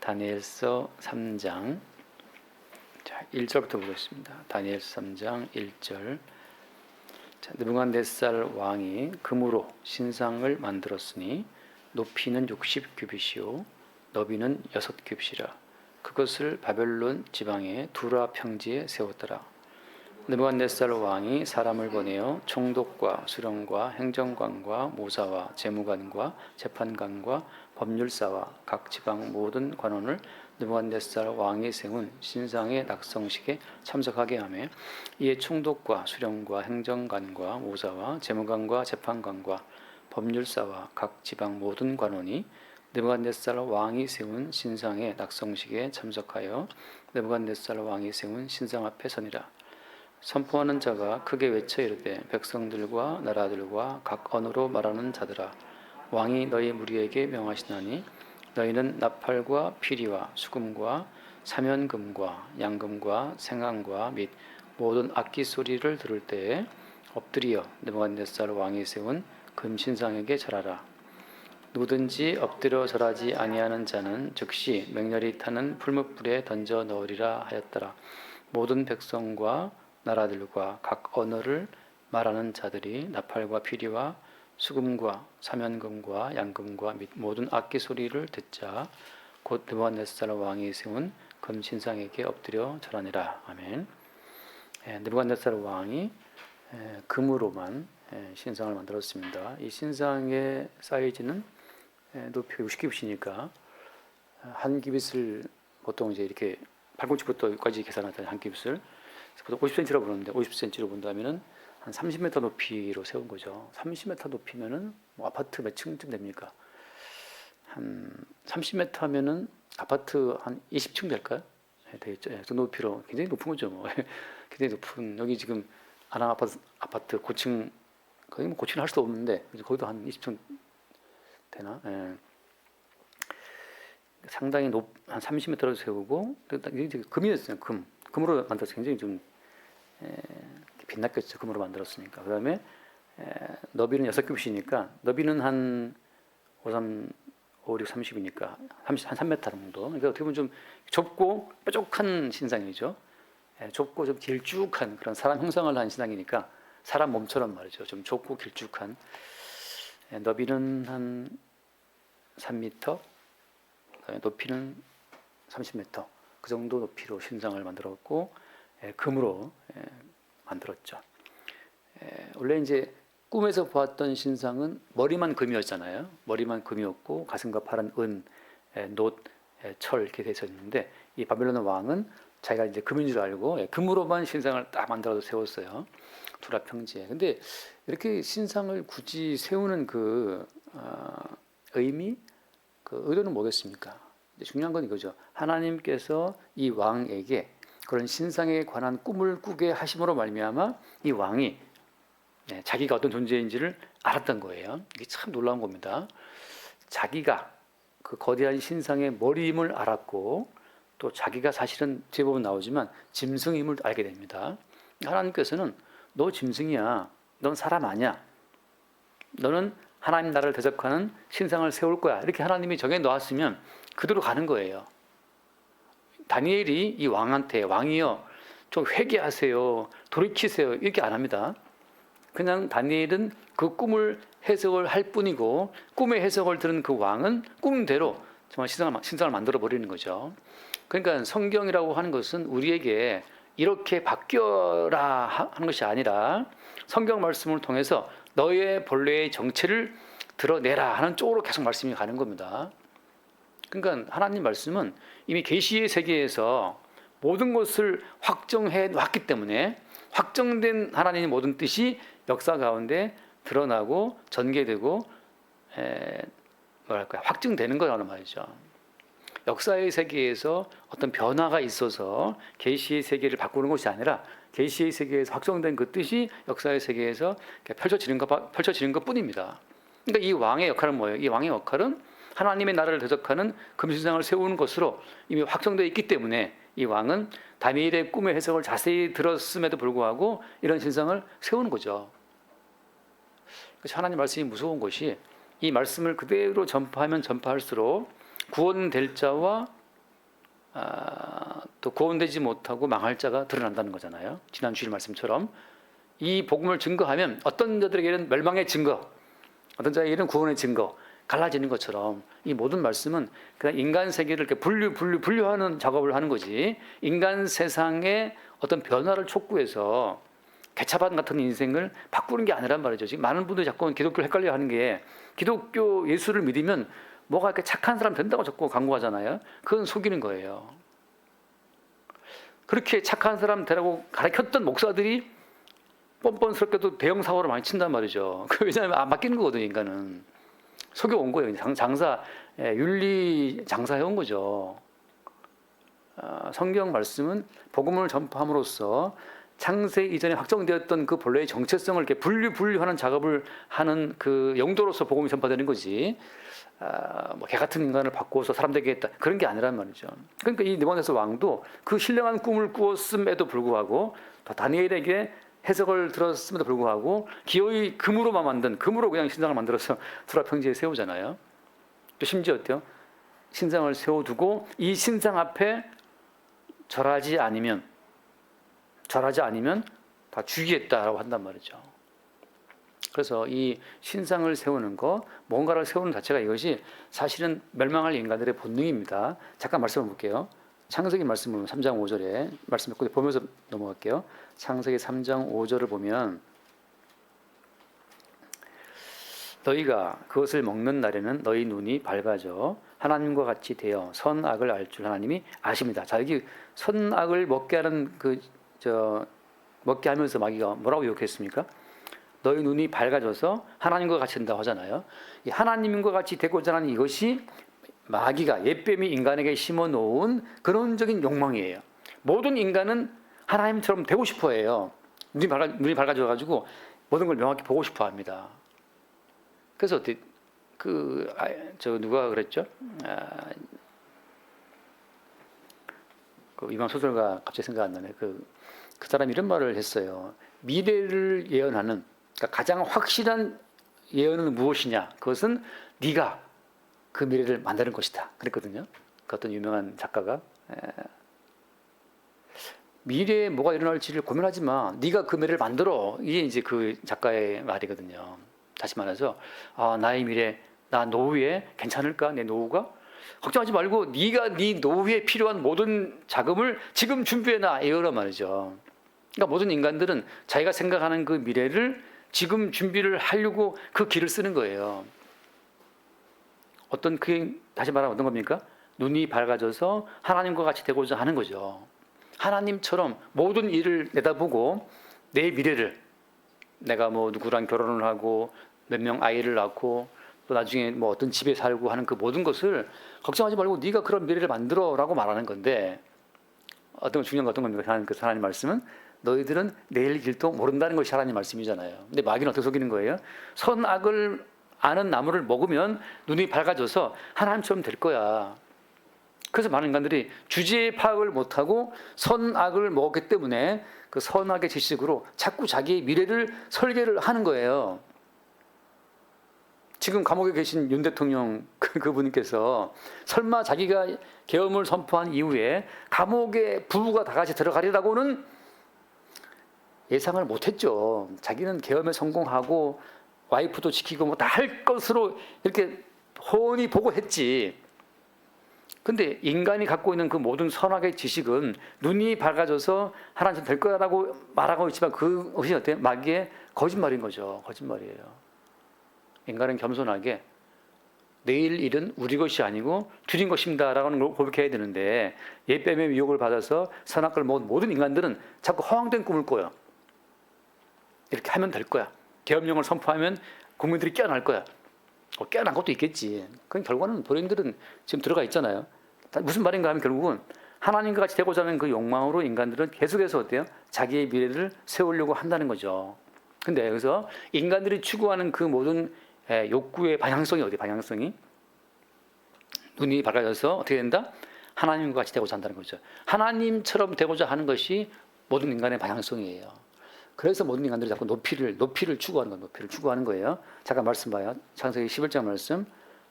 다니엘서 3장 1절부터 보겠습니다. 다니엘서 3장 1절. 느부갓네살 왕이 금으로 신상을 만들었으니 높이는 60규빗이요 너비는 6규빗이라. 그것을 바벨론 지방의 두라 평지에 세웠더라. 느부갓네살 왕이 사람을 보내어 총독과 수령과 행정관과 모사와 재무관과 재판관과 법률사와 각 지방 모든 관원을 느부갓네살 왕이 세운 신상의 낙성식에 참석하게 하며 이에 총독과 수령과 행정관과 모사와 재무관과 재판관과 법률사와 각 지방 모든 관원이 느부갓네살 왕이 세운 신상의 낙성식에 참석하여 느부갓네살 왕이 세운 신상 앞에 서니라. 선포하는 자가 크게 외쳐 이르되 백성들과 나라들과 각 언어로 말하는 자들아, 왕이 너희 무리에게 명하시나니 너희는 나팔과 피리와 수금과 사면금과 양금과 생황과 및 모든 악기 소리를 들을 때에 엎드려 느부갓네살 왕이 세운 금신상에게 절하라. 누구든지 엎드려 절하지 아니하는 자는 즉시 맹렬히 타는 풀무불에 던져 넣으리라 하였더라. 모든 백성과 나라들과 각 언어를 말하는 자들이 나팔과 피리와 수금과 사면금과 양금과 및 모든 악기 소리를 듣자 곧 느부갓네살 왕이 세운 금신상에게 엎드려 절하니라. 아멘. 느부갓네살 왕이 금으로만 신상을 만들었습니다. 이 신상의 사이즈는 높이 60규빗이니까 한 규빗을 보통 이제 이렇게 팔꿈치부터 여기까지 계산하던 한 규빗을 보통 50cm라고 부르는데 50cm로 본다면은 한 30m 높이로 세운 거죠. 30m 높이면은 뭐 아파트 몇 층쯤 됩니까? 한 30m 하면은 아파트 한 20층 될까요? 네, 되겠죠. 그 높이로 굉장히 높은 거죠. 뭐. 굉장히 높은 여기 지금 아랑 아파트 고층 거의 뭐 고층을 할 수도 없는데 거기도 한 20층 되나? 예. 상당히 한 30m로 세우고 이게 금이었어요. 금으로 만들어서 굉장히 좀 빛났겠죠. 금으로 만들었으니까. 그 다음에 너비는 6규빗이니까 너비는 한 5, 6, 30이니까 한 3m 정도. 그러니까 어떻게 보면 좀 좁고 뾰족한 신상이죠. 좁고 좀 길쭉한 그런 사람 형상을 한 신상이니까 사람 몸처럼 말이죠. 좀 좁고 길쭉한. 너비는 한 3m, 높이는 30m. 그 정도 높이로 신상을 만들었고 금으로 만들었죠. 원래 이제 꿈에서 보았던 신상은 머리만 금이었잖아요. 머리만 금이었고 가슴과 팔은 은, 놋, 철 이렇게 되어 있었는데 이 바벨론 왕은 자기가 이제 금인 줄 알고 금으로만 신상을 딱 만들어서 세웠어요. 두라 평지에. 근데 이렇게 신상을 굳이 세우는 그 의미, 그 의도는 뭐겠습니까? 중요한 건 이거죠. 하나님께서 이 왕에게 그런 신상에 관한 꿈을 꾸게 하심으로 말미암아 이 왕이 자기가 어떤 존재인지를 알았던 거예요. 이게 참 놀라운 겁니다. 자기가 그 거대한 신상의 머리임을 알았고 또 자기가 사실은 뒤에 보면 나오지만 짐승임을 알게 됩니다. 하나님께서는 너 짐승이야. 넌 사람 아니야. 너는 하나님 나라를 대적하는 신상을 세울 거야. 이렇게 하나님이 정해 놓았으면 그대로 가는 거예요. 다니엘이 이 왕한테 왕이여 좀 회개하세요. 돌이키세요. 이렇게 안 합니다. 그냥 다니엘은 그 꿈을 해석을 할 뿐이고 꿈의 해석을 들은 그 왕은 꿈대로 정말 신상을 만들어 버리는 거죠. 그러니까 성경이라고 하는 것은 우리에게 이렇게 바뀌어라 하는 것이 아니라 성경 말씀을 통해서 너의 본래의 정체를 드러내라 하는 쪽으로 계속 말씀이 가는 겁니다. 그러니까 하나님 말씀은 이미 계시의 세계에서 모든 것을 확정해 놨기 때문에 확정된 하나님의 모든 뜻이 역사 가운데 드러나고 전개되고 확증되는 거라는 말이죠. 역사의 세계에서 어떤 변화가 있어서 계시의 세계를 바꾸는 것이 아니라 계시의 세계에서 확정된 그 뜻이 역사의 세계에서 펼쳐지는 것뿐입니다. 그러니까 이 왕의 역할은 뭐예요? 이 왕의 역할은 하나님의 나라를 대적하는 금신상을 세우는 것으로 이미 확정되어 있기 때문에 이 왕은 다니엘의 꿈의 해석을 자세히 들었음에도 불구하고 이런 신상을 세우는 거죠. 그래서 하나님 말씀이 무서운 것이 이 말씀을 그대로 전파하면 전파할수록 구원될 자와 또 구원되지 못하고 망할 자가 드러난다는 거잖아요. 지난 주일 말씀처럼 이 복음을 증거하면 어떤 자들에게는 멸망의 증거, 어떤 자에게는 구원의 증거 갈라지는 것처럼 이 모든 말씀은 그냥 인간 세계를 이렇게 분류하는 작업을 하는 거지, 인간 세상의 어떤 변화를 촉구해서 개차반 같은 인생을 바꾸는 게 아니란 말이죠. 지금 많은 분들이 자꾸 기독교를 헷갈려 하는 게, 기독교 예수를 믿으면 뭐가 이렇게 착한 사람 된다고 자꾸 광고하잖아요. 그건 속이는 거예요. 그렇게 착한 사람 되라고 가르쳤던 목사들이 뻔뻔스럽게도 대형 사고를 많이 친단 말이죠. 왜냐하면 안 바뀌는 거거든요. 인간은 속여온 거예요. 장사, 윤리 장사해온 거죠. 성경 말씀은 복음을 전파함으로써 창세 이전에 확정되었던 그 본래의 정체성을 이렇게 분류하는 작업을 하는 그 용도로서 복음이 전파되는 거지, 개 같은 인간을 바꿔서 사람 되게 했다, 그런 게 아니란 말이죠. 그러니까 이 느부갓네살 왕도 그 신령한 꿈을 꾸었음에도 불구하고, 또 다니엘에게 해석을 들었음에도 불구하고 기어이 금으로만 만든, 금으로 그냥 신상을 만들어서 두라 평지에 세우잖아요. 또 심지어 어때요? 신상을 세워두고 이 신상 앞에 절하지 않으면 다 죽이겠다라고 한단 말이죠. 그래서 이 신상을 세우는 것, 뭔가를 세우는 자체가 이것이 사실은 멸망할 인간들의 본능입니다. 잠깐 말씀을 볼게요. 창세기 말씀 보면 3장 5절에 말씀 몇 개 보면서 넘어갈게요. 창세기 3장 5절을 보면, 너희가 그것을 먹는 날에는 너희 눈이 밝아져 하나님과 같이 되어 선악을 알 줄 하나님이 아십니다. 자, 여기 선악을 먹게 하는 먹게 하면서 마귀가 뭐라고 욕했습니까? 너희 눈이 밝아져서 하나님과 같이 된다고 하잖아요. 이 하나님과 같이 되고자 하는 이것이 마귀가, 옛뱀이 인간에게 심어놓은 근원적인 욕망이에요. 모든 인간은 하나님처럼 되고 싶어 해요. 눈이 밝아져가지고 모든 걸 명확히 보고 싶어 합니다. 그래서 누가 그랬죠? 그 이방 소설가 갑자기 생각 안 나네. 그 사람이 이런 말을 했어요. 미래를 예언하는, 그러니까 가장 확실한 예언은 무엇이냐? 그것은 네가 그 미래를 만드는 것이다. 그랬거든요. 그 어떤 유명한 작가가. 미래에 뭐가 일어날지를 고민하지 마. 네가 그 미래를 만들어. 이게 이제 그 작가의 말이거든요. 다시 말해서, 나의 미래, 나 노후에 괜찮을까? 내 노후가? 걱정하지 말고 네가 네 노후에 필요한 모든 자금을 지금 준비해놔. 이거란 말이죠. 그러니까 모든 인간들은 자기가 생각하는 그 미래를 지금 준비를 하려고 그 길을 쓰는 거예요. 다시 말하면 어떤 겁니까? 눈이 밝아져서 하나님과 같이 되고자 하는 거죠. 하나님처럼 모든 일을 내다보고 내 미래를, 내가 뭐 누구랑 결혼을 하고 몇 명 아이를 낳고 또 나중에 뭐 어떤 집에 살고 하는 그 모든 것을 걱정하지 말고 네가 그런 미래를 만들어라고 말하는 건데, 중요한 건 어떤 겁니까? 그 하나님 말씀은 너희들은 내일 길도 모른다는 것이 하나님 말씀이잖아요. 근데 마귀는 어떻게 속이는 거예요? 선악을 아는 나무를 먹으면 눈이 밝아져서 하나님처럼 될 거야. 그래서 많은 인간들이 주제의 파악을 못하고 선악을 먹었기 때문에 그 선악의 지식으로 자꾸 자기의 미래를 설계를 하는 거예요. 지금 감옥에 계신 윤 대통령 그분께서 설마 자기가 계엄을 선포한 이후에 감옥에 부부가 다 같이 들어가리라고는 예상을 못했죠. 자기는 계엄에 성공하고 와이프도 지키고 뭐 다 할 것으로 이렇게 훤히 보고 했지. 근데 인간이 갖고 있는 그 모든 선악의 지식은 눈이 밝아져서 하나님 될 거라고 말하고 있지만 그것이 어때요? 마귀의 거짓말인 거죠. 거짓말이에요. 인간은 겸손하게 내일 일은 우리 것이 아니고 주님 것입니다라는 걸 고백해야 되는데, 옛뱀의 미혹을 받아서 선악을 먹은 모든 인간들은 자꾸 허황된 꿈을 꿔요. 이렇게 하면 될 거야. 계엄령을 선포하면 국민들이 깨어날 거야. 깨어난 것도 있겠지. 그 결과는 본인들은 지금 들어가 있잖아요. 무슨 말인가 하면 결국은 하나님과 같이 되고자 하는 그 욕망으로 인간들은 계속해서 어때요? 자기의 미래를 세우려고 한다는 거죠. 근데 여기서 인간들이 추구하는 그 모든 욕구의 방향성이 어디? 방향성이 눈이 밝아져서 어떻게 된다? 하나님과 같이 되고자 한다는 거죠. 하나님처럼 되고자 하는 것이 모든 인간의 방향성이에요. 그래서 모든 인간들이 자꾸 높이를 추구하는 거예요. 높이를 추구하는 거예요. 잠깐 말씀 봐요. 창세기 11장 말씀.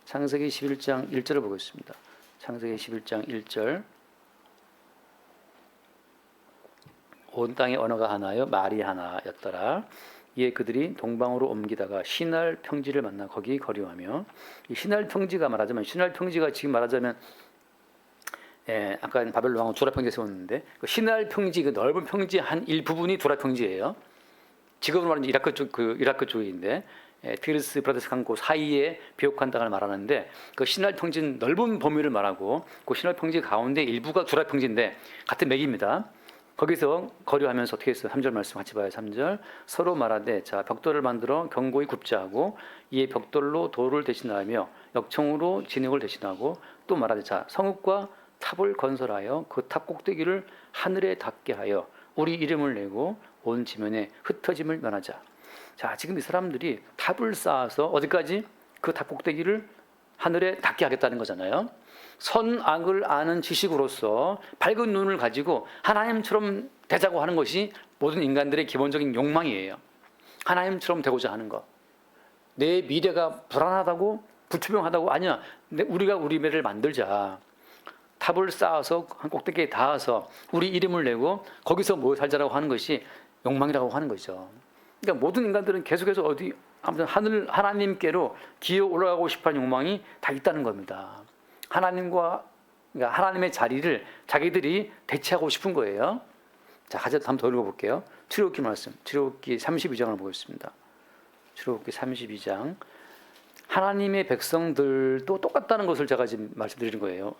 창세기 11장 1절을 보겠습니다. 창세기 11장 1절. 온 땅의 언어가 하나요 말이 하나였더라. 이에 그들이 동방으로 옮기다가 시날 평지를 만나 거기 거류하며, 이 시날 평지가 말하자면, 시날 평지가 지금 말하자면 아까 바벨론 왕은 두라 평지에 세웠는데, 그 시날 평지, 그 넓은 평지 한 일부분이 두라 평지예요. 지금으로 말하면 이라크 쪽, 그 이라크 쪽인데, 티그리스 브라데스 강고 사이에 비옥한 땅을 말하는데, 그 시날 평지는 넓은 범위를 말하고, 그 시날 평지 가운데 일부가 두라 평지인데 같은 맥입니다. 거기서 거류하면서 어떻게 했어요? 3절 말씀 같이 봐요. 3절. 서로 말하되 자 벽돌을 만들어 견고히 굽자 하고, 이에 벽돌로 돌을 대신하며 역청으로 진흙을 대신하고, 또 말하되 자 성읍과 탑을 건설하여 그 탑 꼭대기를 하늘에 닿게 하여 우리 이름을 내고 온 지면에 흩어짐을 면하자. 자, 지금 이 사람들이 탑을 쌓아서 어디까지? 그 탑 꼭대기를 하늘에 닿게 하겠다는 거잖아요. 선악을 아는 지식으로서 밝은 눈을 가지고 하나님처럼 되자고 하는 것이 모든 인간들의 기본적인 욕망이에요. 하나님처럼 되고자 하는 것. 내 미래가 불안하다고, 불투명하다고, 아니야, 우리가 우리 미래를 만들자. 탑을 쌓아서 한 꼭대기에 닿아서 우리 이름을 내고 거기서 모여 살자라고 하는 것이 욕망이라고 하는 거죠. 그러니까 모든 인간들은 계속해서 아무튼 하나님께로 기어 올라가고 싶어하는 욕망이 다 있다는 겁니다. 그러니까 하나님의 자리를 자기들이 대체하고 싶은 거예요. 자, 가자 한번 더 읽어볼게요. 출애굽기 말씀, 출애굽기 32장을 보겠습니다. 출애굽기 32장. 하나님의 백성들도 똑같다는 것을 제가 지금 말씀드리는 거예요.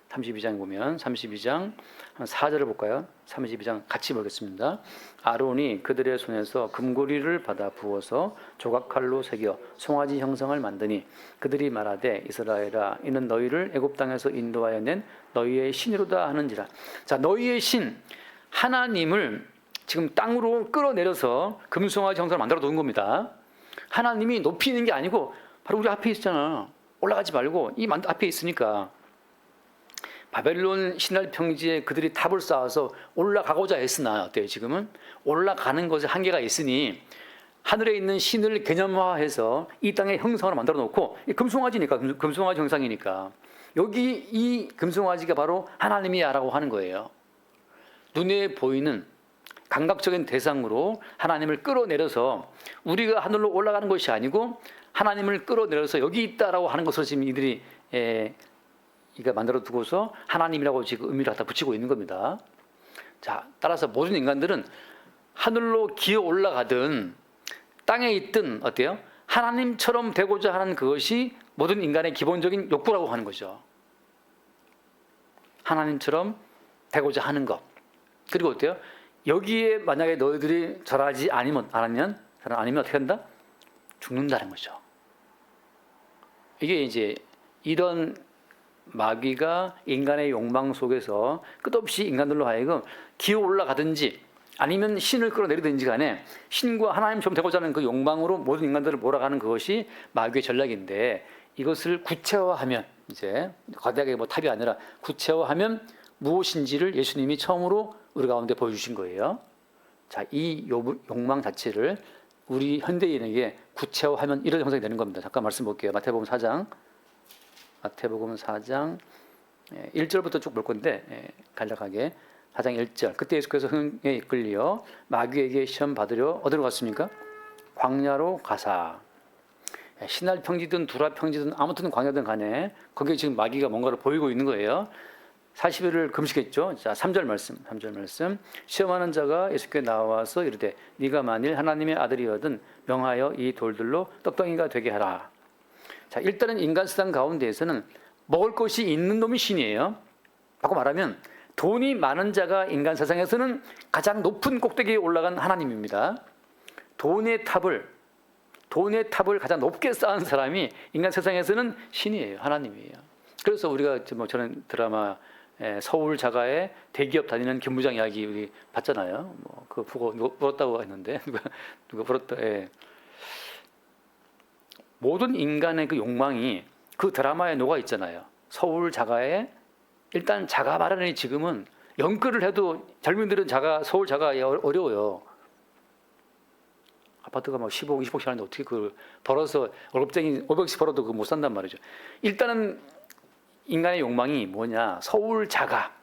32장에 보면 32장 한 4절을 볼까요? 32장 같이 보겠습니다. 아론이 그들의 손에서 금고리를 받아 부어서 조각칼로 새겨 송아지 형상을 만드니 그들이 말하되 이스라엘아 이는 너희를 애굽 땅에서 인도하여 낸 너희의 신이로다 하는지라. 자, 너희의 신 하나님을 지금 땅으로 끌어내려서 금송아지 형상을 만들어 놓은 겁니다. 하나님이 높이 있는 게 아니고 바로 우리 앞에 있잖아. 올라가지 말고 이 앞에 있으니까. 바벨론 신할 평지에 그들이 탑을 쌓아서 올라가고자 했으나 어때요? 지금은 올라가는 것에 한계가 있으니 하늘에 있는 신을 개념화해서 이 땅에 형상을 만들어 놓고, 금송아지니까, 금송아지 형상이니까 여기 이 금송아지가 바로 하나님이야라고 하는 거예요. 눈에 보이는 감각적인 대상으로 하나님을 끌어내려서 우리가 하늘로 올라가는 것이 아니고 하나님을 끌어내려서 여기 있다라고 하는 것을 지금 이들이 이가 만들어 두고서 하나님이라고 지금 의미를 갖다 붙이고 있는 겁니다. 자, 따라서 모든 인간들은 하늘로 기어 올라가든 땅에 있든 어때요? 하나님처럼 되고자 하는 그것이 모든 인간의 기본적인 욕구라고 하는 거죠. 하나님처럼 되고자 하는 것. 그리고 어때요? 여기에 만약에 너희들이 절하지 아니면 어떻게 한다? 죽는다는 거죠. 이게 이제 이런 마귀가 인간의 욕망 속에서 끝없이 인간들로 하여금 기어 올라가든지 아니면 신을 끌어내리든지 간에 신과 하나님처럼 되고자 하는 그 욕망으로 모든 인간들을 몰아가는 그것이 마귀의 전략인데, 이것을 구체화하면, 이제 거대하게 탑이 아니라 구체화하면 무엇인지를 예수님이 처음으로 우리 가운데 보여주신 거예요. 자, 이 욕망 자체를 우리 현대인에게 구체화하면 이런 형상이 되는 겁니다. 잠깐 말씀 볼게요. 마태복음 4장 1절부터 쭉 볼 건데 간략하게. 4장 1절. 그때 예수께서 흥에 이끌려 마귀에게 시험 받으려 어디로 갔습니까? 광야로 가사. 시날 평지든 두라 평지든 아무튼 광야든 간에 거기에 지금 마귀가 뭔가를 보이고 있는 거예요. 40일을 금식했죠. 자, 3절 말씀. 시험하는 자가 예수께 나와서 이르되 네가 만일 하나님의 아들이거든 명하여 이 돌들로 떡덩이가 되게 하라. 자, 일단은 인간 세상 가운데에서는 먹을 것이 있는 놈이 신이에요. 바꿔 말하면 돈이 많은 자가 인간 세상에서는 가장 높은 꼭대기에 올라간 하나님입니다. 돈의 탑을 가장 높게 쌓은 사람이 인간 세상에서는 신이에요. 하나님이에요. 그래서 우리가 저는 드라마 서울 자가의 대기업 다니는 김부장 이야기 우리 봤잖아요. 그거 보고 울었다고 했는데 누가 울었다. 모든 인간의 그 욕망이 그 드라마에 녹아 있잖아요. 서울 자가의 일단 자가 마련이 지금은 연끌을 해도 젊은이들은 서울 자가 어려워요. 아파트가 막 15억, 20억씩 하는데 어떻게 그걸 벌어서 월급쟁이 500씩 벌어도 그거 못 산단 말이죠. 일단은 인간의 욕망이 뭐냐? 서울 자가,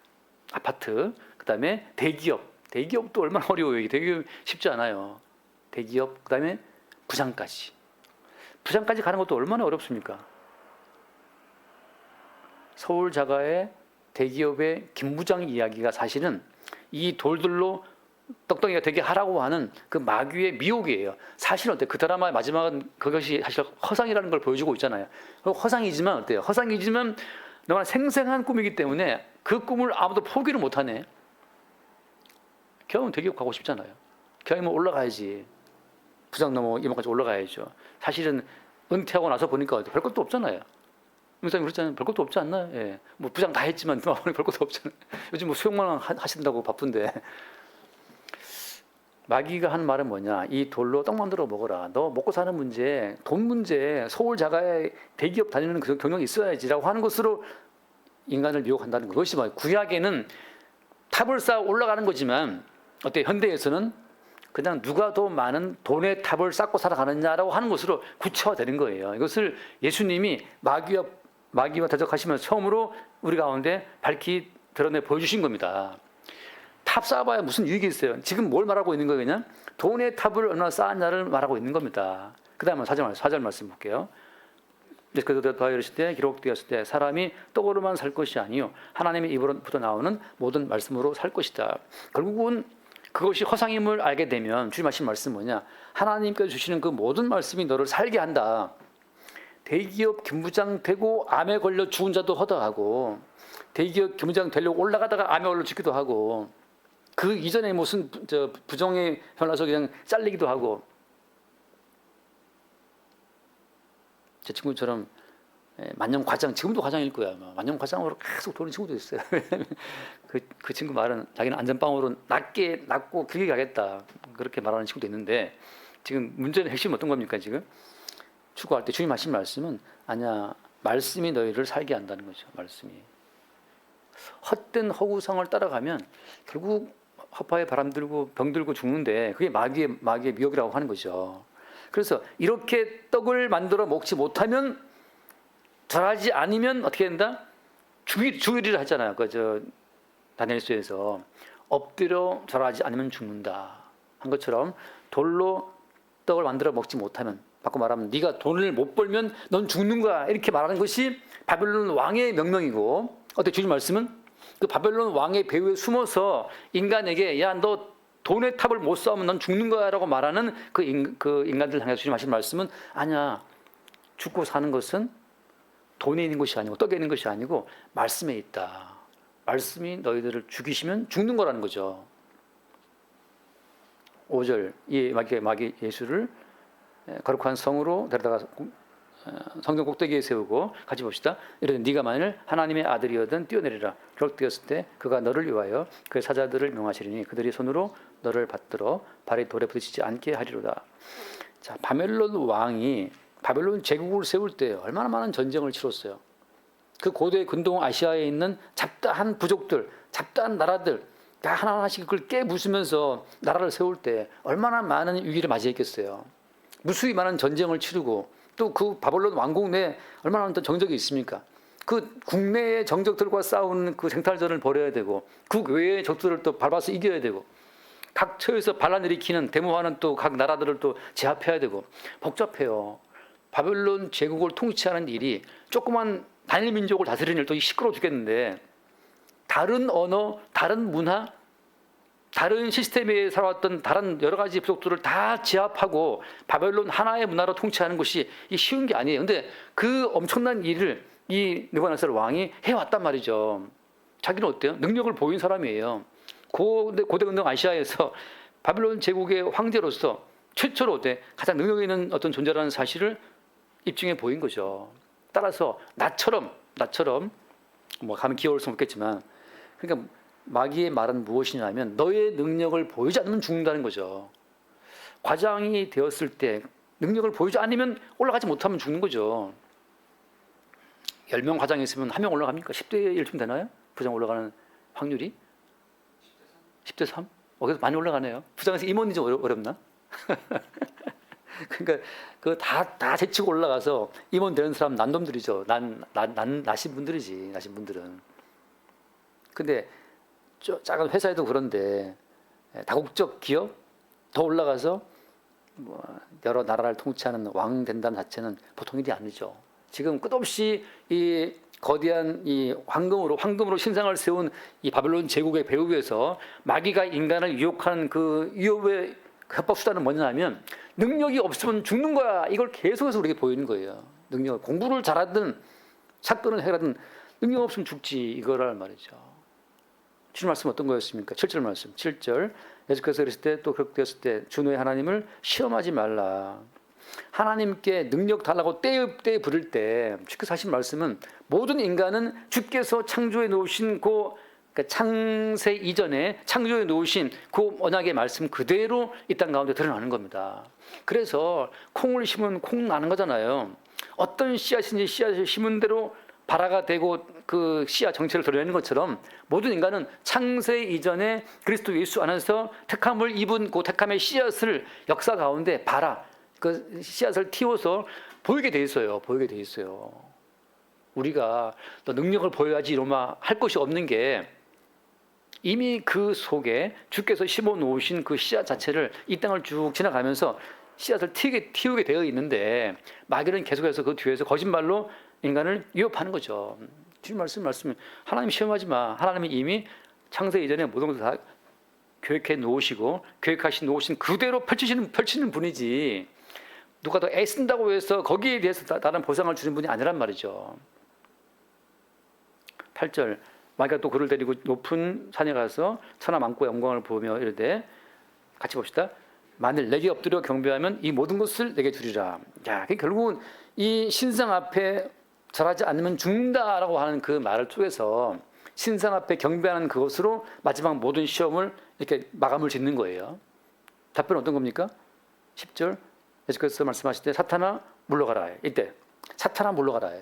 아파트, 그다음에 대기업 대기업도 얼마나 어려워요. 이게 대기업 쉽지 않아요. 대기업 그다음에 부장까지 가는 것도 얼마나 어렵습니까? 서울 자가의 대기업의 김 부장 이야기가 사실은 이 돌들로 떡덩이가 되게 하라고 하는 그 마귀의 미혹이에요. 사실은 어때요? 그 드라마의 마지막은 그것이 사실 허상이라는 걸 보여주고 있잖아요. 허상이지만 어때요? 허상이지만 너무나 생생한 꿈이기 때문에 그 꿈을 아무도 포기를 못하네. 경험은 대기업 가고 싶잖아요. 경험은 올라가야지. 부장 넘어 이만까지 올라가야죠. 사실은 은퇴하고 나서 보니까 별 것도 없잖아요. 목사님 그렇잖아요. 별 것도 없지 않나요? 예. 뭐 부장 다 했지만 별 것도 없잖아요. 요즘 뭐 수영만 하신다고 바쁜데. 마귀가 하는 말은 뭐냐? 이 돌로 떡 만들어 먹어라. 너 먹고 사는 문제, 돈 문제, 서울 자가의 대기업 다니는 그 경력이 있어야지라고 하는 것으로 인간을 미혹한다는 거. 그것이 뭐예요? 구약에는 탑을 쌓아 올라가는 거지만 어때? 현대에서는 그냥 누가 더 많은 돈의 탑을 쌓고 살아가느냐라고 하는 것으로 구체화되는 거예요. 이것을 예수님이 마귀와 대적하시면서 처음으로 우리 가운데 밝히 드러내 보여주신 겁니다. 탑 쌓아봐야 무슨 유익이 있어요? 지금 뭘 말하고 있는 거예요? 그냥 돈의 탑을 얼마나 쌓았냐를 말하고 있는 겁니다. 그 다음에 4절 말씀 볼게요. 그래서 더 이르실 때 기록되었을 때 사람이 떡으로만 살 것이 아니요 하나님의 입으로부터 나오는 모든 말씀으로 살 것이다. 결국은 그것이 허상임을 알게 되면 주님 하신 말씀 뭐냐? 하나님께서 주시는 그 모든 말씀이 너를 살게 한다. 대기업 김부장 되고 암에 걸려 죽은 자도 허다하고 대기업 김부장 되려고 올라가다가 암에 걸려 죽기도 하고 그 이전에 무슨 부정에 변해서 그냥 잘리기도 하고 제 친구처럼 만년 과장, 지금도 과장일 거야. 만년 과장으로 계속 도는 친구도 있어요. 그 친구 말은 자기는 안전빵으로 낮고 길게 가겠다. 그렇게 말하는 친구도 있는데 지금 문제는 핵심은 어떤 겁니까 지금? 추구할 때 주님 하신 말씀은 아니야. 말씀이 너희를 살게 한다는 거죠. 말씀이. 헛된 허구성을 따라가면 결국 허파에 바람 들고 병 들고 죽는데 그게 마귀의 미혹이라고 하는 거죠. 그래서 이렇게 떡을 만들어 먹지 못하면 절하지 않으면 어떻게 된다? 주의를 하잖아요. 다니엘서에서 엎드려 절하지 않으면 죽는다 한 것처럼 돌로 떡을 만들어 먹지 못하면 바꿔 말하면 네가 돈을 못 벌면 넌 죽는 거야 이렇게 말하는 것이 바벨론 왕의 명령이고 어때 주님 말씀은 그 바벨론 왕의 배후에 숨어서 인간에게 야 너 돈의 탑을 못 쌓으면 넌 죽는 거야 라고 말하는 그 인간들 향해서 주님 하신 말씀은 아니야 죽고 사는 것은 돈에 있는 것이 아니고 떡에 있는 것이 아니고 말씀에 있다. 말씀이 너희들을 죽이시면 죽는 거라는 거죠. 5절 이 마귀 예수를 거룩한 성으로 데려다가 성전 꼭대기에 세우고 같이 봅시다. 이르되 네가 만일 하나님의 아들이거든 뛰어내리라. 기록되었을 때 그가 너를 위하여 그의 사자들을 명하시리니 그들이 손으로 너를 받들어 발이 돌에 부딪히지 않게 하리로다. 자, 바벨론 왕이 바벨론 제국을 세울 때 얼마나 많은 전쟁을 치렀어요. 그 고대 근동 아시아에 있는 잡다한 부족들, 잡다한 나라들 다 하나하나씩 그걸 깨부수면서 나라를 세울 때 얼마나 많은 위기를 맞이했겠어요. 무수히 많은 전쟁을 치르고 또 그 바벨론 왕국 내에 얼마나 많은 정적이 있습니까? 그 국내의 정적들과 싸우는 그 생탈전을 벌여야 되고 그 외의 적들을 또 밟아서 이겨야 되고 각 처에서 반란 일으키는 데모하는 또 각 나라들을 또 제압해야 되고 복잡해요. 바벨론 제국을 통치하는 일이 조그만 단일 민족을 다스리는 일도 시끄러워 죽겠는데 다른 언어, 다른 문화, 다른 시스템에 살아왔던 다른 여러 가지 부족들을 다 제압하고 바벨론 하나의 문화로 통치하는 것이 쉬운 게 아니에요. 근데 그 엄청난 일을 이 느부갓네살 왕이 해왔단 말이죠. 자기는 어때요? 능력을 보인 사람이에요. 고대 근동 아시아에서 바벨론 제국의 황제로서 최초로 가장 능력 있는 어떤 존재라는 사실을 입증해 보인 거죠. 따라서 나처럼 뭐 가면 귀여울 수 없겠지만 그러니까 마귀의 말은 무엇이냐면 너의 능력을 보이지 않으면 죽는다는 거죠. 과장이 되었을 때 능력을 보이지 않으면 올라가지 못하면 죽는 거죠. 10명 과장이 있으면 1명 올라갑니까? 10대 1쯤 되나요? 부장 올라가는 확률이? 10대 3? 그래서 많이 올라가네요. 부장에서 임원이 좀 어렵나? 그러니까 그 다 제치고 올라가서 임원 되는 사람 난놈들이죠. 나신 분들이지. 나신 분들은. 근데 작은 회사에도 그런데 다국적 기업 더 올라가서 뭐 여러 나라를 통치하는 왕 된다는 자체는 보통 일이 아니죠. 지금 끝없이 이 거대한 이 황금으로 신상을 세운 이 바벨론 제국의 배후에서 마귀가 인간을 유혹하는 그 유혹의 협박 수단은 뭐냐면 능력이 없으면 죽는 거야. 이걸 계속해서 우리에게 보이는 거예요. 능력, 공부를 잘하든 사건을 해라든 능력 없으면 죽지 이거란 말이죠. 주님 말씀 어떤 거였습니까? 7절 말씀. 7절. 예수께서 그랬을 때 또 그렇게 되었을 때 주 너의 하나님을 시험하지 말라. 하나님께 능력 달라고 때에 부를 때 주께서 하신 말씀은 모든 인간은 주께서 창조해 놓으신 그러니까 창세 이전에 창조해 놓으신 그 언약의 말씀 그대로 이 땅 가운데 드러나는 겁니다. 그래서 콩을 심으면 콩 나는 거잖아요. 어떤 씨앗인지 씨앗을 심은 대로 발화가 되고 그 씨앗 정체를 드러내는 것처럼 모든 인간은 창세 이전에 그리스도 예수 안에서 택함을 입은 그 택함의 씨앗을 역사 가운데 그 씨앗을 틔워서 보이게 돼 있어요. 보이게 돼 있어요. 우리가 또 능력을 보여야지 이러면 할 것이 없는 게 이미 그 속에 주께서 심어 놓으신 그 씨앗 자체를 이 땅을 쭉 지나가면서 씨앗을 틔우게 되어 있는데 마귀는 계속해서 그 뒤에서 거짓말로 인간을 위협하는 거죠. 주님 말씀 하나님 시험하지 마. 하나님이 이미 창세 이전에 모든 것을 다 계획해 놓으시고 놓으신 그대로 펼치는 분이지 누가 더 애쓴다고 해서 거기에 대해서 다른 보상을 주는 분이 아니란 말이죠. 8절 마귀가 또 그를 데리고 높은 산에 가서 천하 만국의 영광을 보며 이르되 같이 봅시다. 만일 내게 엎드려 경배하면 이 모든 것을 내게 주리라. 야, 결국은 이 신상 앞에 절하지 않으면 죽는다라고 하는 그 말을 통해서 신상 앞에 경배하는 그것으로 마지막 모든 시험을 이렇게 마감을 짓는 거예요. 답변은 어떤 겁니까? 10절 예수께서 말씀하실 때 사탄아 물러가라. 이때 사탄아 물러가라.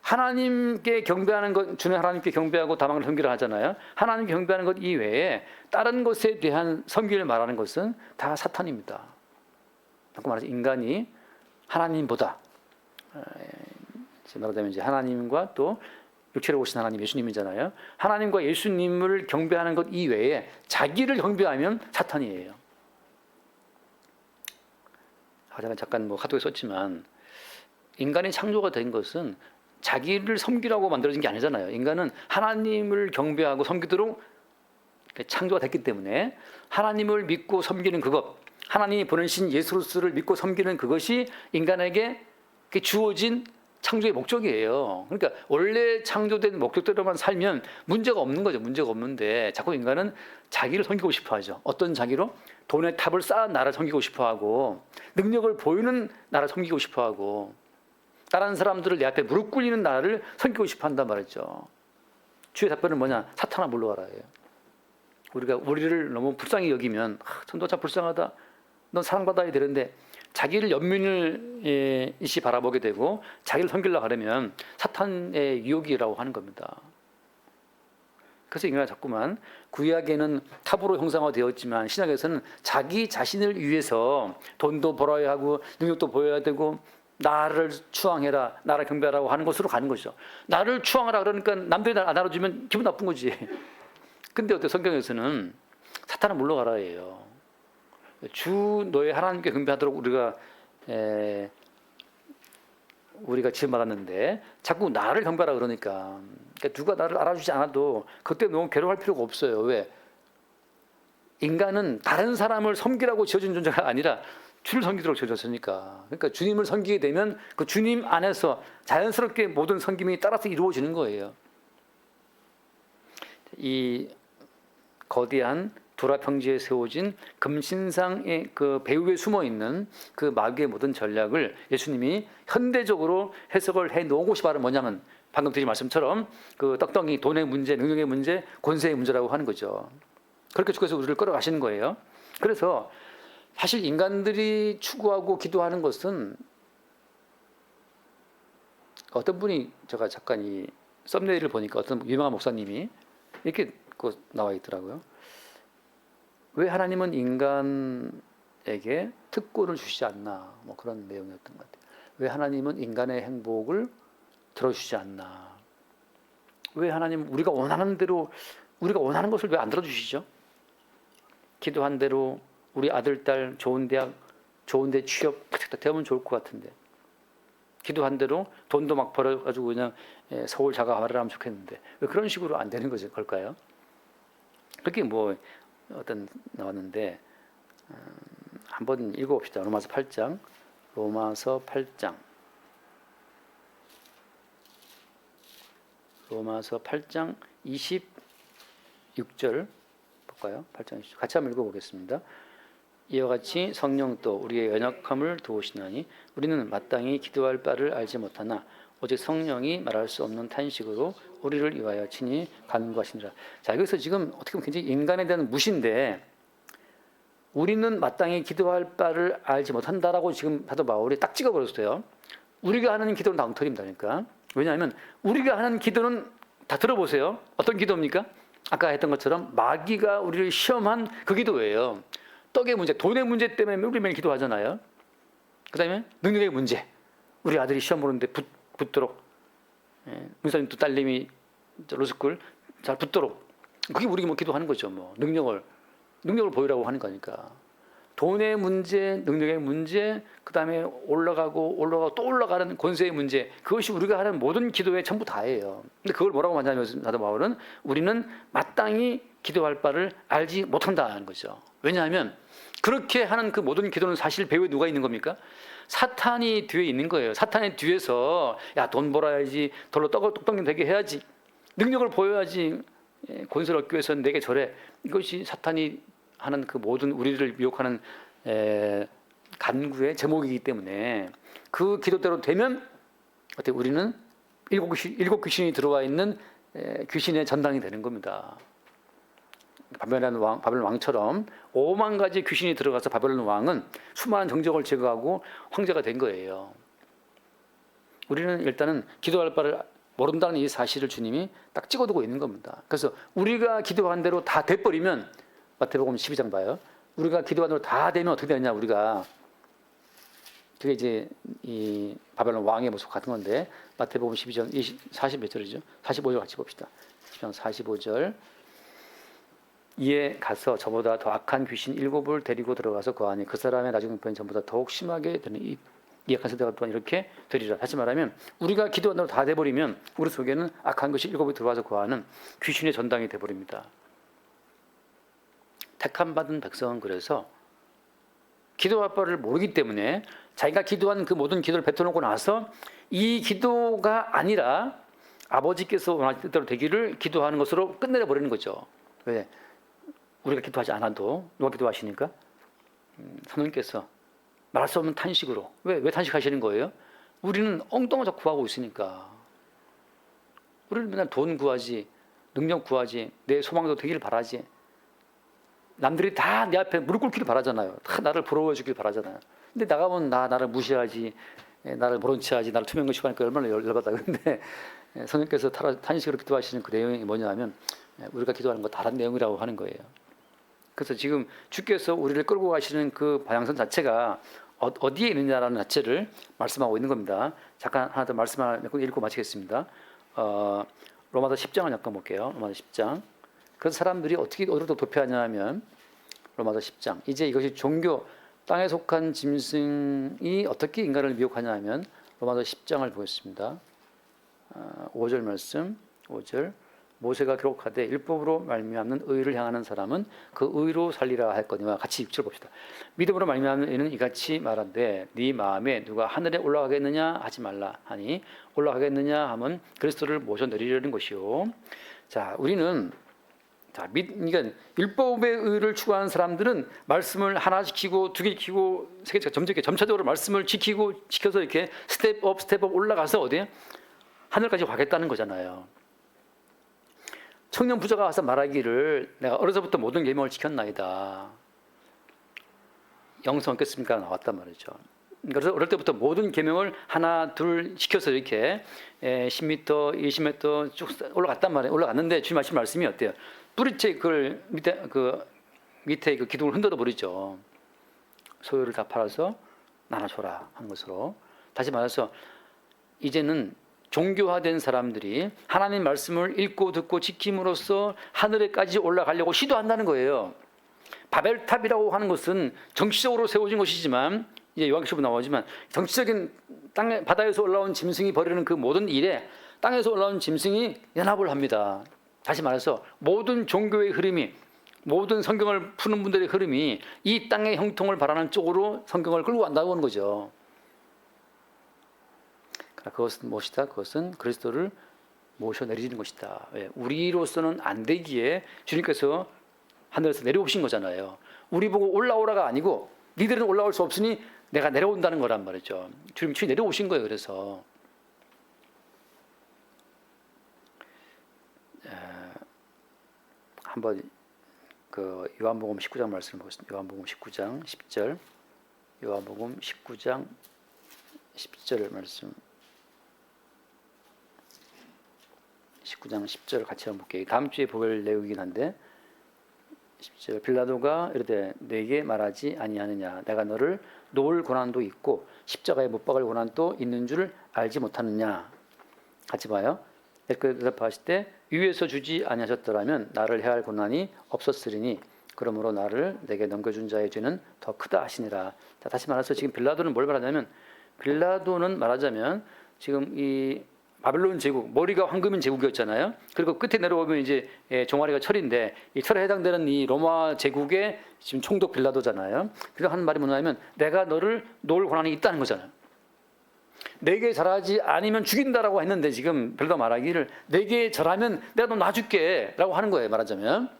하나님께 경배하는 것, 주는 하나님께 경배하고 다방을 섬기라 하잖아요. 하나님 경배하는 것 이외에 다른 것에 대한 섬기를 말하는 것은 다 사탄입니다. 바꿔 말해서 인간이 하나님보다 말하자면 이제 하나님과 또 육체로 오신 하나님 예수님이잖아요. 하나님과 예수님을 경배하는 것 이외에 자기를 경배하면 사탄이에요. 제가 잠깐 카톡에 썼지만 인간이 창조가 된 것은 자기를 섬기라고 만들어진 게 아니잖아요. 인간은 하나님을 경배하고 섬기도록 창조가 됐기 때문에 하나님을 믿고 섬기는 그것, 하나님이 보내신 예수 그리스도를 믿고 섬기는 그것이 인간에게 주어진 창조의 목적이에요. 그러니까 원래 창조된 목적대로만 살면 문제가 없는 거죠. 문제가 없는데 자꾸 인간은 자기를 섬기고 싶어 하죠. 어떤 자기로? 돈의 탑을 쌓은 나라를 섬기고 싶어 하고 능력을 보이는 나라를 섬기고 싶어 하고 다른 사람들을 내 앞에 무릎 꿇리는 나라를 섬기고 싶어 한단 말이죠. 주의 답변은 뭐냐? 사탄아 물러가라예요. 우리가 우리를 너무 불쌍히 여기면 전도자 불쌍하다. 넌 사랑받아야 되는데 자기를 연민을 일시 바라보게 되고 자기를 섬기려고 하려면 사탄의 유혹이라고 하는 겁니다. 그래서 인간은 자꾸만 구약에는 탑으로 형상화되었지만 신약에서는 자기 자신을 위해서 돈도 벌어야 하고 능력도 보여야 되고 나를 추앙해라, 나를 경배하라고 하는 것으로 가는 거죠. 나를 추앙하라 그러니까 남들이 날 안 알아주면 기분 나쁜 거지. 근데 어때? 성경에서는 사탄은 물러가라예요. 주 너의 하나님께 경배하도록 우리가 지음받았는데 자꾸 나를 경배하라 그러니까 누가 나를 알아주지 않아도 그때 너무 괴로워할 필요가 없어요. 왜? 인간은 다른 사람을 섬기라고 지어진 존재가 아니라 주를 섬기도록 지어졌으니까. 그러니까 주님을 섬기게 되면 그 주님 안에서 자연스럽게 모든 섬김이 따라서 이루어지는 거예요. 이 거대한 두라 평지에 세워진 금신상의 그 배후에 숨어 있는 그 마귀의 모든 전략을 예수님이 현대적으로 해석을 해 놓은 것이 바로 뭐냐면 방금 드린 말씀처럼 그 떡덩이, 돈의 문제, 능력의 문제, 권세의 문제라고 하는 거죠. 그렇게 주께서 우리를 끌어가시는 거예요. 그래서 사실 인간들이 추구하고 기도하는 것은 어떤 분이 제가 잠깐 이 썸네일을 보니까 어떤 유명한 목사님이 이렇게 나와 있더라고요. 왜 하나님은 인간에게 특권을 주시지 않나, 뭐 그런 내용이었던 것 같아요. 왜 하나님은 인간의 행복을 들어주지 않나? 왜 하나님은 우리가 원하는 대로 우리가 원하는 것을 왜 안 들어주시죠? 기도한 대로 우리 아들, 딸 좋은 대학, 좋은 데 취업 되면 좋을 것 같은데, 기도한 대로 돈도 막 벌어가지고 그냥 서울 자가화를 하면 좋겠는데 왜 그런 식으로 안 되는 거죠? 걸까요? 그렇게 뭐 어떤 나왔는데 한번 읽어봅시다. 로마서 8장, 로마서 8장, 로마서 8장 26절 볼까요? 8장 26절 같이 한번 읽어보겠습니다. 이와 같이 성령도 우리의 연약함을 도우시나니 우리는 마땅히 기도할 바를 알지 못하나 오직 성령이 말할 수 없는 탄식으로 우리를 위하여 친히 간구하시니라. 자, 여기서 지금 어떻게 보면 굉장히 인간에 대한 무시인데, 우리는 마땅히 기도할 바를 알지 못한다라고 지금 사도 바울이 딱 찍어버렸어요. 우리가 하는 기도는 다 엉터리입니다. 왜냐하면 우리가 하는 기도는 다 들어보세요. 어떤 기도입니까? 아까 했던 것처럼 마귀가 우리를 시험한 그 기도예요. 떡의 문제, 돈의 문제 때문에 우리 매일 기도하잖아요. 그 다음에 능력의 문제, 우리 아들이 시험 보는데 붙도록, 문사님도 딸님이 로스쿨 잘 붙도록, 그게 우리가 뭐 기도하는 거죠. 뭐 능력을 보이라고 하는 거니까. 돈의 문제, 능력의 문제, 그 다음에 올라가고 또 올라가는 권세의 문제, 그것이 우리가 하는 모든 기도의 전부 다예요. 근데 그걸 뭐라고 하냐면 사도 바울은 우리는 마땅히 기도할 바를 알지 못한다는 거죠. 왜냐하면 그렇게 하는 그 모든 기도는 사실 배후에 누가 있는 겁니까? 사탄이 뒤에 있는 거예요. 사탄의 뒤에서 야, 돈 벌어야지, 돌로 떡떡 되게 해야지, 능력을 보여야지, 권세를 얻기 위해서 내게 절해. 이것이 사탄이 하는 그 모든 우리를 미혹하는 간구의 제목이기 때문에 그 기도대로 되면 어때? 우리는 일곱 귀신이 들어와 있는 귀신의 전당이 되는 겁니다. 바벨론 왕처럼 5만 가지 귀신이 들어가서 바벨론 왕은 수많은 정적을 제거하고 황제가 된 거예요. 우리는 일단은 기도할 바를 모른다는 이 사실을 주님이 딱 찍어두고 있는 겁니다. 그래서 우리가 기도한 대로 다 돼버리면, 마태복음 12장 봐요. 우리가 기도한 대로 다 되면 어떻게 되느냐, 우리가. 그게 이제 이 바벨론 왕의 모습 같은 건데, 마태복음 12장 40 몇 절이죠? 45절 같이 봅시다. 12장 45절. 이에 가서 저보다 더 악한 귀신 7을 데리고 들어가서 거하니 그 사람의 나중 형편이 전보다 더욱 심하게 되는 이 약한 세대가 또한 이렇게 되리라. 다시 말하면 우리가 기도한 대로 다 돼버리면 우리 속에는 악한 것이 7이 들어와서 거하는 귀신의 전당이 돼버립니다. 택함 받은 백성은 그래서 기도할 바를 모르기 때문에 자기가 기도한 그 모든 기도를 뱉어놓고 나서 이 기도가 아니라 아버지께서 원하실 대로 되기를 기도하는 것으로 끝내려 버리는 거죠. 왜? 우리가 기도하지 않아도 누가 기도하시니까? 성령께서 말할 수 없는 탄식으로. 왜 탄식하시는 거예요? 우리는 엉뚱하게 구하고 있으니까. 우리는 맨날 돈 구하지, 능력 구하지, 내 소망도 되기를 바라지. 남들이 다 내 앞에 무릎 꿇기를 바라잖아요. 다 나를 부러워해 주길 바라잖아요. 근데 나가면 나를 무시하지, 나를 모른 체 하지, 나를 투명시하니까 얼마나 열받아. 그런데 성령께서 탄식으로 기도하시는 그 내용이 뭐냐 하면 우리가 기도하는 거 다른 내용이라고 하는 거예요. 그래서 지금 주께서 우리를 끌고 가시는 그 방향선 자체가 어디에 있느냐라는 자체를 말씀하고 있는 겁니다. 잠깐 하나 더 말씀 하나 몇 번 읽고 마치겠습니다. 로마서 10장을 잠깐 볼게요. 로마서 10장. 그래서 사람들이 어디로 도피하냐 하면 로마서 10장. 이제 이것이 종교, 땅에 속한 짐승이 어떻게 인간을 미혹하냐 하면 로마서 10장을 보겠습니다. 5절 말씀, 5절. 모세가 기록하되 율법으로 말미암는 의를 향하는 사람은 그 의로 살리라 했거니와. 같이 6절 봅시다. 믿음으로 말미암는 의는 이같이 말한데 네 마음에 누가 하늘에 올라가겠느냐 하지 말라 하니 올라가겠느냐 하면 그리스도를 모셔 내리려는 것이요. 자, 우리는 그러니까 율법의 의를 추구하는 사람들은 말씀을 하나 지키고 두 개 지키고 세 개 점차적으로 말씀을 지켜서 이렇게 스텝업 올라가서 어디에 하늘까지 가겠다는 거잖아요. 청년 부자가 와서 말하기를 내가 어려서부터 모든 계명을 지켰나이다. 영성 얻겠습니까? 나왔단 말이죠. 그래서 어릴 때부터 모든 계명을 하나 둘 지켜서 이렇게 10m, 20m 쭉 올라갔단 말이에요. 올라갔는데 주님 하신 말씀이 어때요? 뿌리채 그걸 밑에 그 기둥을 흔들어 버리죠. 소유를 다 팔아서 나눠줘라 하는 것으로. 다시 말해서 이제는 종교화된 사람들이 하나님 말씀을 읽고 듣고 지킴으로써 하늘에까지 올라가려고 시도한다는 거예요. 바벨탑이라고 하는 것은 정치적으로 세워진 것이지만, 이제 요한계시록 나오지만 정치적인 땅 바다에서 올라온 짐승이 벌이는 그 모든 일에 땅에서 올라온 짐승이 연합을 합니다. 다시 말해서 모든 종교의 흐름이, 모든 성경을 푸는 분들의 흐름이 이 땅의 형통을 바라는 쪽으로 성경을 끌고 간다고 하는 거죠. 그것은 무엇이다? 그것은 그리스도를 모셔 내리는 것이다. 왜? 우리로서는 안 되기에 주님께서 하늘에서 내려오신 거잖아요. 우리 보고 올라오라가 아니고 니들은 올라올 수 없으니 내가 내려온다는 거란 말이죠. 주님이 내려오신 거예요. 그래서 한번 그 요한복음 19장 말씀을 보겠습니다. 요한복음 19장 10절, 요한복음 19장 10절 말씀, 19장 10절 같이 한번 볼게요. 다음 주에 볼 내용이긴 한데 10절, 빌라도가 이르되 내게 말하지 아니하느냐, 내가 너를 놓을 고난도 있고 십자가에 못 박을 고난도 있는 줄 알지 못하느냐. 같이 봐요. 대답하실 때 위에서 주지 아니하셨더라면 나를 해할 고난이 없었으리니 그러므로 나를 내게 넘겨준 자의 죄는 더 크다 하시니라. 자, 다시 말해서 지금 빌라도는 뭘 말하냐면, 빌라도는 말하자면 지금 이 바벨론 제국, 머리가 황금인 제국이었잖아요. 그리고 끝에 내려오면 이제 종아리가 철인데, 이 철에 해당되는 이 로마 제국의 지금 총독 빌라도잖아요. 그래서 하는 말이 뭐냐면 내가 너를 놓을 고난이 있다는 거잖아요. 내게 절하지 아니면 죽인다라고 했는데 지금 빌라도 말하기를 내게 절하면 내가 너 놔줄게 라고 하는 거예요. 말하자면.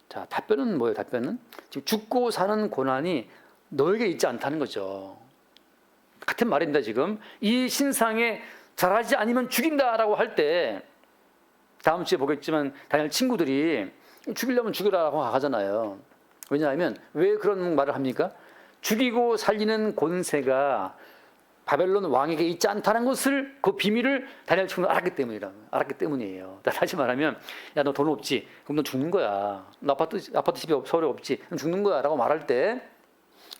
자, 답변은 뭐예요? 답변은 지금 죽고 사는 고난이 너에게 있지 않다는 거죠. 같은 말입니다. 지금 이 신상에 절하지 않으면 죽인다라고 할 때, 다음 주에 보겠지만 다니엘 친구들이 죽이려면 죽여라라고 하잖아요. 왜냐하면 왜 그런 말을 합니까? 죽이고 살리는 권세가 바벨론 왕에게 있지 않다는 것을, 그 비밀을 다니엘 친구는 알았기 때문이에요. 다시 말하면 야, 너 돈 없지? 그럼 너 죽는 거야. 너 아파트 집이 서울에 없지? 그럼 죽는 거야 라고 말할 때,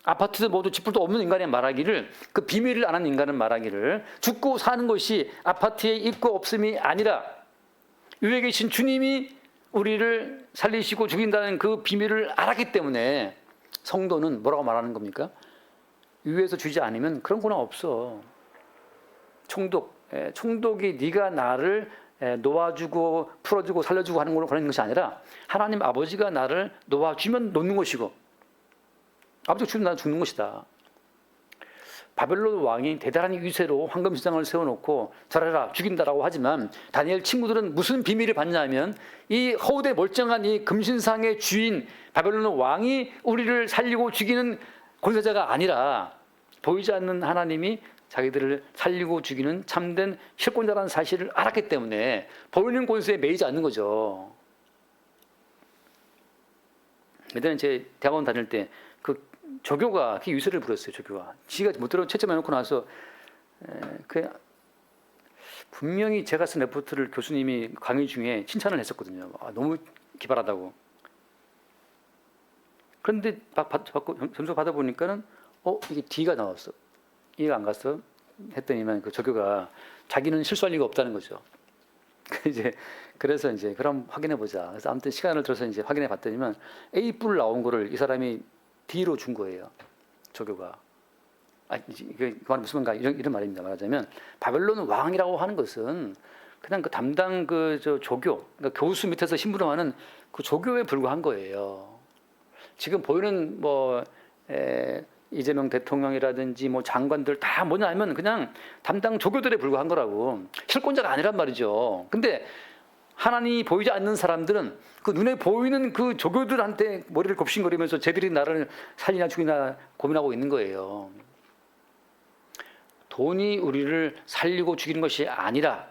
아파트도 모두 집불도 없는 인간이 말하기를, 그 비밀을 아는 인간은 말하기를 죽고 사는 것이 아파트에 있고 없음이 아니라 위에 계신 주님이 우리를 살리시고 죽인다는 그 비밀을 알았기 때문에 성도는 뭐라고 말하는 겁니까? 위에서 주지 않으면 그런 고난 없어. 총독이 네가 나를 놓아주고 풀어주고 살려주고 하는 걸로 그런 것이 아니라 하나님 아버지가 나를 놓아주면 놓는 것이고 아버지가 죽으면 나는 죽는 것이다. 바벨론 왕이 대단한 위세로 황금신상을 세워놓고 잘해라 죽인다라고 하지만 다니엘 친구들은 무슨 비밀을 받냐면 이 허우대 멀쩡한 이 금신상의 주인 바벨론 왕이 우리를 살리고 죽이는 권세자가 아니라 보이지 않는 하나님이 자기들을 살리고 죽이는 참된 실권자라는 사실을 알았기 때문에 보이는 권세에 매이지 않는 거죠. 예전에 제 대학원 다닐 때 그 조교가 그 유세를 부렸어요. 조교가 지가 못 들어 채점해 놓고 나서 분명히 제가 쓴 레포트를 교수님이 강의 중에 칭찬을 했었거든요. 너무 기발하다고. 그런데 점수 받아보니까는 이게 D가 나왔어. 이해가 안 갔어. 했더니만 그 조교가 자기는 실수할 리가 없다는 거죠. 그래서 이제 그럼 확인해 보자. 그래서 아무튼 시간을 들어서 이제 확인해 봤더니만 A+ 나온 거를 이 사람이 D로 준 거예요. 조교가. 그 말은 무슨 말인가 이런 말입니다. 말하자면 바벨론 왕이라고 하는 것은 그냥 그 담당 조교, 그러니까 교수 밑에서 심부름하는 그 조교에 불과한 거예요. 지금 보이는 이재명 대통령이라든지 장관들 다 뭐냐면 그냥 담당 조교들에 불과한 거라고. 실권자가 아니란 말이죠. 근데 하나님이 보이지 않는 사람들은 그 눈에 보이는 그 조교들한테 머리를 곱신거리면서 쟤들이 나를 살리나 죽이나 고민하고 있는 거예요. 돈이 우리를 살리고 죽이는 것이 아니라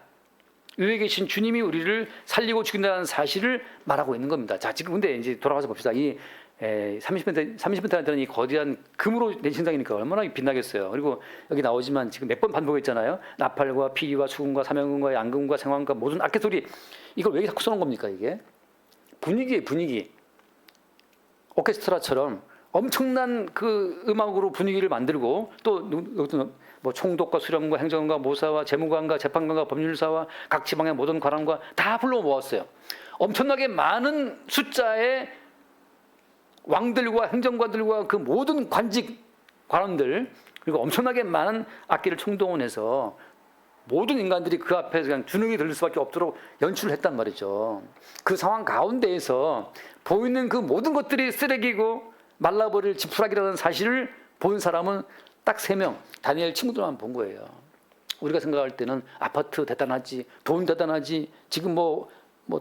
위에 계신 주님이 우리를 살리고 죽인다는 사실을 말하고 있는 겁니다. 자, 지금 근데 이제 돌아가서 봅시다. 이 30m 되는 이 거대한 금으로 된 신상이니까 얼마나 빛나겠어요. 그리고 여기 나오지만 지금 몇 번 반복했잖아요. 나팔과 피리와 수금과 사명금과 양금과 생황과 모든 악기 소리, 이걸 왜 자꾸 써놓은 겁니까? 이게 분위기예요. 분위기. 오케스트라처럼 엄청난 그 음악으로 분위기를 만들고 또 총독과 수령과 행정관과 모사와 재무관과 재판관과 법률사와 각 지방의 모든 관원과 다 불러 모았어요. 엄청나게 많은 숫자의 왕들과 행정관들과 그 모든 관직 관원들, 그리고 엄청나게 많은 악기를 총동원해서 모든 인간들이 그 앞에서 그냥 주눅이 들릴 수밖에 없도록 연출을 했단 말이죠. 그 상황 가운데에서 보이는 그 모든 것들이 쓰레기고 말라버릴 지푸라기라는 사실을 본 사람은 딱 3명, 다니엘 친구들만 본 거예요. 우리가 생각할 때는 아파트 대단하지, 돈 대단하지, 지금 뭐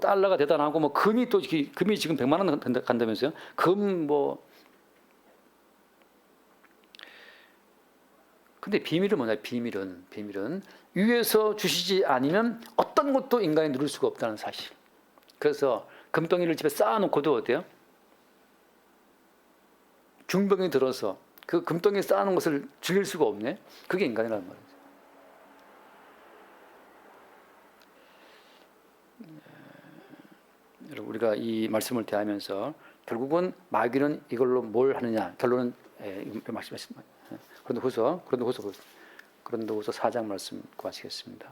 달러가 대단하고 뭐 금이 지금 100만 원 간다면서요? 근데 비밀은 뭐냐? 비밀은 위에서 주시지 않으면 어떤 것도 인간이 누릴 수가 없다는 사실. 그래서 금덩이를 집에 쌓아놓고도 어때요? 중병이 들어서 그 금덩이에 쌓아놓은 것을 죽일 수가 없네. 그게 인간이라는 말이죠. 여러분, 우리가 이 말씀을 대하면서 결국은 마귀는 이걸로 뭘 하느냐? 결론은 말씀하신 고린도후서 4장 말씀 구하시겠습니다.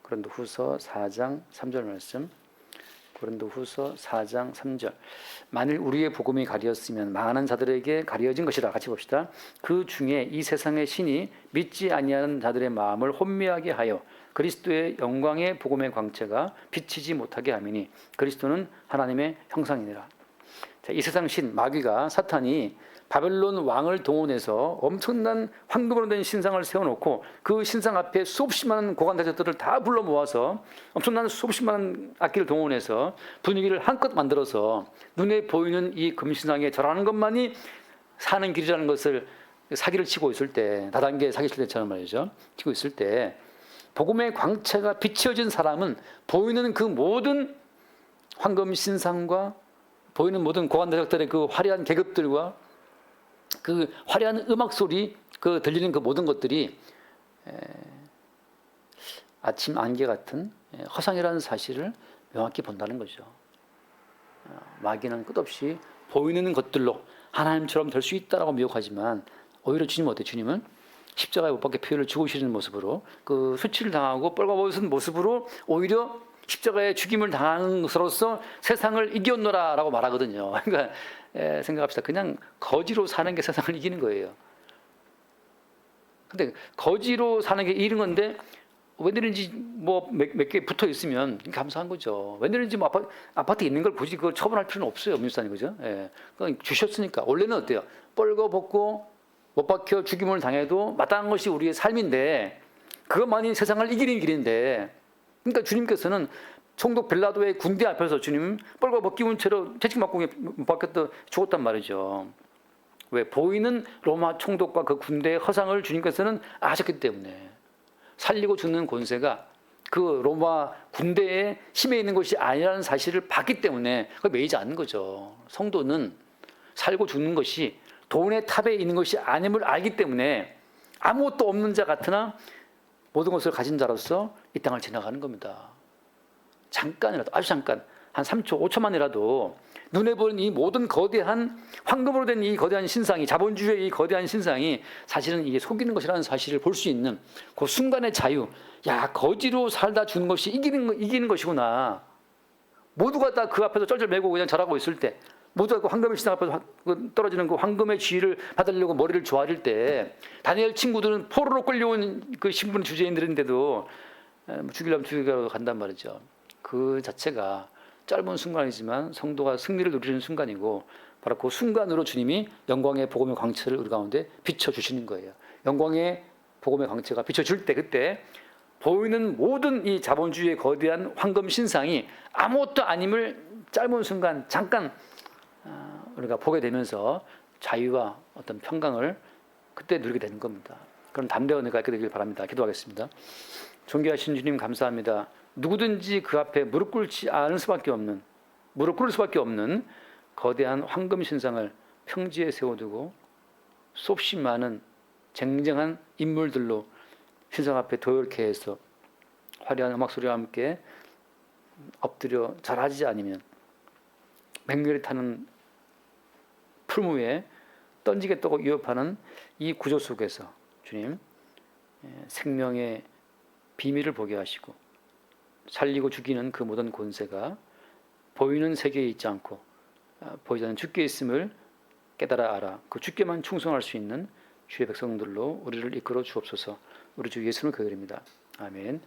고린도후서 4장 3절 말씀. 고린도후서 4장 3절. 만일 우리의 복음이 가려졌으면 망하는 자들에게 가려진 것이다. 같이 봅시다. 그 중에 이 세상의 신이 믿지 아니하는 자들의 마음을 혼미하게 하여 그리스도의 영광의 복음의 광채가 비치지 못하게 함이니 그리스도는 하나님의 형상이니라. 자, 이 세상 신 마귀가 사탄이 바벨론 왕을 동원해서 엄청난 황금으로 된 신상을 세워놓고 그 신상 앞에 수없이 많은 고관대적들을 다 불러 모아서 엄청난 수없이 많은 악기를 동원해서 분위기를 한껏 만들어서 눈에 보이는 이 금신상에 절하는 것만이 사는 길이라는 것을 사기를 치고 있을 때, 다단계 사기 칠 때처럼 말이죠. 치고 있을 때 복음의 광채가 비치어진 사람은 보이는 그 모든 황금 신상과 보이는 모든 고관대적들의 그 화려한 계급들과 그 화려한 음악 소리, 그 들리는 그 모든 것들이 아침 안개 같은 허상이라는 사실을 명확히 본다는 거죠. 마귀는 끝없이 보이는 것들로 하나님처럼 될 수 있다라고 미혹하지만 오히려 주님은 어때요? 주님은 십자가에 못 박혀 피를 죽으시는 모습으로 그 수치를 당하고 뻘거벗은 모습으로 오히려 십자가에 죽임을 당한 것으로서 세상을 이겼노라라고 말하거든요. 그러니까 생각합시다. 그냥 거지로 사는 게 세상을 이기는 거예요. 근데 거지로 사는 게 이기는 건데 웬일인지 뭐 몇 개 붙어 있으면 감사한 거죠. 웬일인지 뭐 아파트에 있는 걸 굳이 그걸 처분할 필요는 없어요. 민주사님 그죠? 예. 그러니까 주셨으니까. 원래는 어때요? 뻘거벗고 못 박혀 죽임을 당해도 마땅한 것이 우리의 삶인데 그것만이 세상을 이기는 길인데, 그러니까 주님께서는 총독 빌라도의 군대 앞에서 주님 뻘거벗기운 채로 채찍맞고 못 박혔다 죽었단 말이죠. 왜? 보이는 로마 총독과 그 군대의 허상을 주님께서는 아셨기 때문에. 살리고 죽는 권세가 그 로마 군대의 힘에 있는 것이 아니라는 사실을 봤기 때문에 그걸 매이지 않는 거죠. 성도는 살고 죽는 것이 돈의 탑에 있는 것이 아님을 알기 때문에 아무것도 없는 자 같으나 모든 것을 가진 자로서 이 땅을 지나가는 겁니다. 잠깐이라도, 아주 잠깐, 한 3초, 5초만이라도 눈에 보이는 이 모든 거대한 황금으로 된 이 거대한 신상이, 자본주의의 이 거대한 신상이 사실은 이게 속이는 것이라는 사실을 볼 수 있는 그 순간의 자유. 야, 거지로 살다 주는 것이 이기는 것이구나. 모두가 다 그 앞에서 쩔쩔매고 그냥 절하고 있을 때, 모두가 그 황금의 신상 앞에서 떨어지는 그 황금의 지위를 받으려고 머리를 조아릴 때, 다니엘 친구들은 포로로 끌려온 그 신분 주재인들인데도 죽이려면 죽이려고 간단 말이죠. 그 자체가 짧은 순간이지만 성도가 승리를 누리는 순간이고, 바로 그 순간으로 주님이 영광의 복음의 광채를 우리 가운데 비춰주시는 거예요. 영광의 복음의 광채가 비춰줄 때, 그때 보이는 모든 이 자본주의의 거대한 황금 신상이 아무것도 아님을 짧은 순간 잠깐 우리가 보게 되면서 자유와 어떤 평강을 그때 누리게 되는 겁니다. 그럼 담대한 은혜가 있게 되길 바랍니다. 기도하겠습니다. 존귀하신 주님 감사합니다. 누구든지 그 앞에 무릎 꿇지 않을 수밖에 없는, 무릎 꿇을 수밖에 없는 거대한 황금 신상을 평지에 세워두고 수없이 많은 쟁쟁한 인물들로 신상 앞에 도열케 해서 화려한 음악 소리와 함께 엎드려 절하지 않으면 맹렬히 타는 풀무 위에 던지겠다고 위협하는 이 구조 속에서 주님 생명의 비밀을 보게 하시고 살리고 죽이는 그 모든 권세가 보이는 세계에 있지 않고 보이지 않는 주께 있음을 깨달아 알아. 그 주께만 충성할 수 있는 주의 백성들로 우리를 이끌어 주옵소서. 우리 주 예수는 그 이름입니다. 아멘.